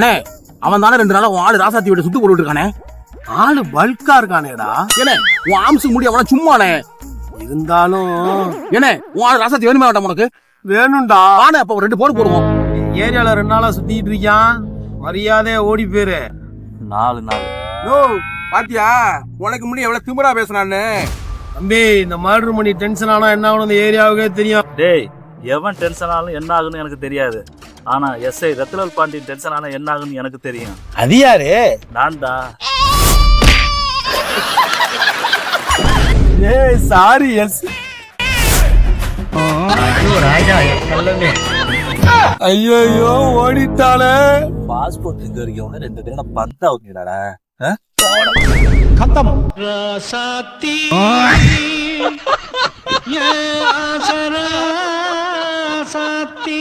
அண்ணே அவன் தானே 2 நாளா உன் ஆளு ராசாத்தி விட்டு சுட்டு போட்டுட்டு இருக்கானே. ஆளு பல்கா இருக்கானேடா. ஏனே உன் ஆம்ஸுக்கு முடி அவன சும்மானே. இருந்தாலும் ஏனே உன் ஆளு ராசாத்தி வேணுமே வேண்டாம் உனக்கு? வேணும்டா. ஆனே அப்ப 2 போடு போடுவோம். ஏரியால 2 நாளா சுத்திட்டு இருக்கான். மரியாதையா ஓடி போயிரு. 4 நாள். நோ பாத்தியா உனக்கு முடி எவ்வளவு திமிரா பேசுறான்னு. தம்பி இந்த மர்டர் பண்ணி டென்ஷன் ஆனா என்ன ஆகும் இந்த ஏரியாவுக்கே தெரியும். டேய் எவன் டென்ஷன் ஆனாலும் என்ன ஆகுன்னு எனக்கு தெரியாது. ஆனா எஸ்ஐ ரத்திலால் பாண்டியன் டென்ஷன் ஆனா என்ன ஆகுன்னு எனக்கு தெரியும். அது யாரு? நான்டா. ஏய் சாரி எஸ். ஐயோ ஓடிட்டாளே. பாஸ்போர்ட் எங்க இருக்கவங்க 2 தினம் பந்தா ஊத்திடாடா. खत्म रासाती ये आसरा साती